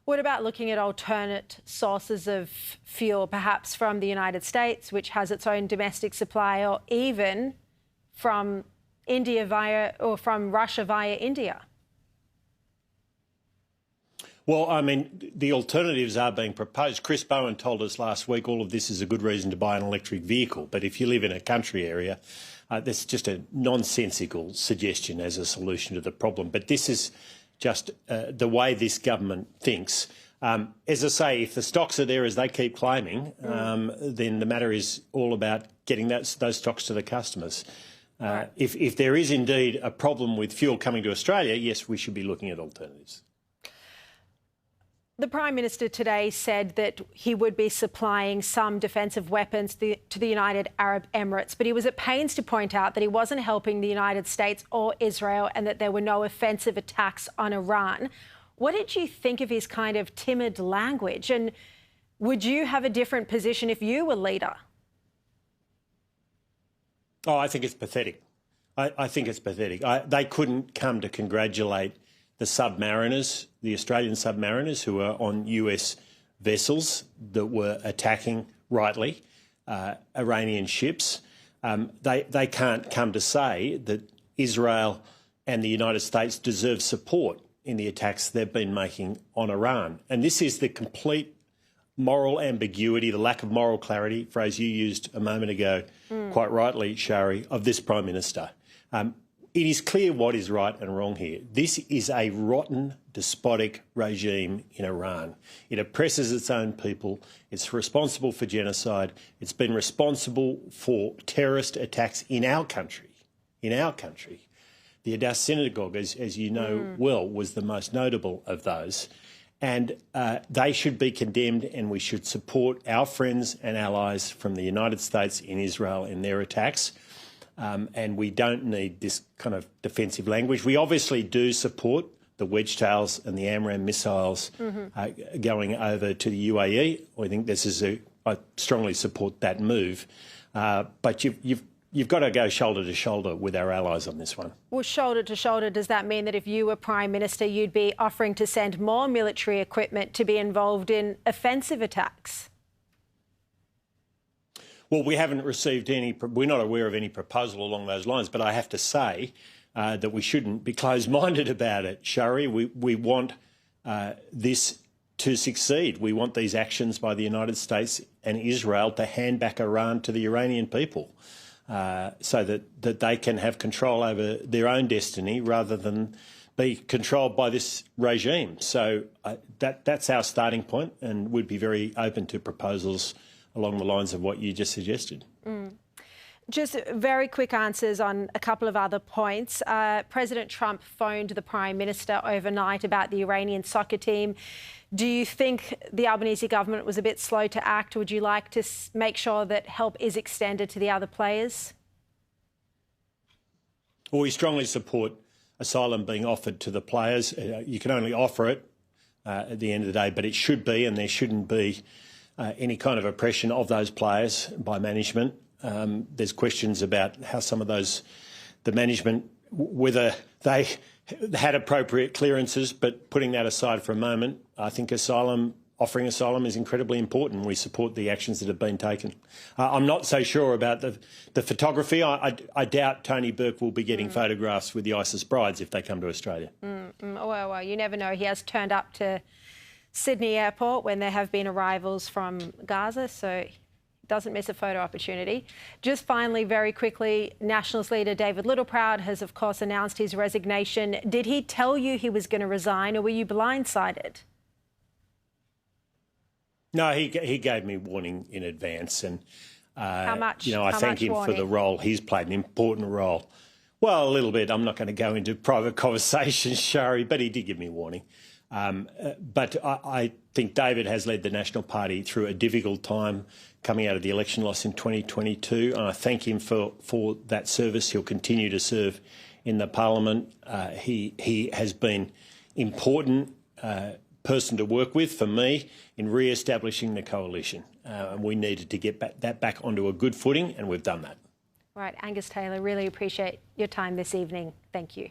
What about looking at alternate sources of fuel, perhaps from the United States, which has its own domestic supply, or even from from Russia via India? Well, I mean, the alternatives are being proposed. Chris Bowen told us last week all of this is a good reason to buy an electric vehicle. But if you live in a country area, that's just a nonsensical suggestion as a solution to the problem. But this is just the way this government thinks. As I say, if the stocks are there as they keep claiming, then the matter is all about getting those stocks to the customers. Right. If there is indeed a problem with fuel coming to Australia, yes, we should be looking at alternatives. The Prime Minister today said that he would be supplying some defensive weapons to the United Arab Emirates, but he was at pains to point out that he wasn't helping the United States or Israel and that there were no offensive attacks on Iran. What did you think of his kind of timid language? And would you have a different position if you were leader? Oh, I think it's pathetic. I think it's pathetic. They couldn't come to congratulate the submariners, the Australian submariners who are on US vessels that were attacking, rightly, Iranian ships. They can't come to say that Israel and the United States deserve support in the attacks they've been making on Iran. And this is the complete moral ambiguity, the lack of moral clarity, phrase you used a moment ago, quite rightly, Sharri, of this Prime Minister. It is clear what is right and wrong here. This is a rotten, despotic regime in Iran. It oppresses its own people. It's responsible for genocide. It's been responsible for terrorist attacks in our country. In our country. The Adass synagogue, as you know well, was the most notable of those. And they should be condemned, and we should support our friends and allies from the United States in Israel in their attacks. And we don't need this kind of defensive language. We obviously do support the Wedgetails and the AMRAAM missiles going over to the UAE. I think I strongly support that move. But you've got to go shoulder to shoulder with our allies on this one. Well, shoulder to shoulder, does that mean that if you were Prime Minister, you'd be offering to send more military equipment to be involved in offensive attacks? Well, we haven't received we're not aware of any proposal along those lines, but I have to say that we shouldn't be closed-minded about it, Sharri. We want this to succeed. We want these actions by the United States and Israel to hand back Iran to the Iranian people so that they can have control over their own destiny rather than be controlled by this regime. So that's our starting point, and we'd be very open to proposals along the lines of what you just suggested. Just very quick answers on a couple of other points. President Trump phoned the Prime Minister overnight about the Iranian soccer team. Do you think the Albanese government was a bit slow to act? Would you like to make sure that help is extended to the other players? Well, we strongly support asylum being offered to the players. You can only offer it at the end of the day, but it should be, and there shouldn't be any kind of oppression of those players by management. There's questions about how some of the management, whether they had appropriate clearances, but putting that aside for a moment, I think offering asylum is incredibly important. We support the actions that have been taken. I'm not so sure about the photography. I doubt Tony Burke will be getting photographs with the ISIS brides if they come to Australia. Well, you never know. He has turned up to Sydney Airport when there have been arrivals from Gaza, so he doesn't miss a photo opportunity. Just finally, very quickly, Nationals leader David Littleproud has, of course, announced his resignation. Did he tell you he was going to resign, or were you blindsided? No, he gave me warning in advance, and how much? I thank him for the role he's played, an important role. Well, a little bit. I'm not going to go into private conversations, Sharri, but he did give me warning. But I think David has led the National Party through a difficult time coming out of the election loss in 2022, and I thank him for that service. He'll continue to serve in the Parliament. He has been important person to work with for me in re-establishing the coalition. We needed to get that back onto a good footing, and we've done that. Right, Angus Taylor, really appreciate your time this evening. Thank you.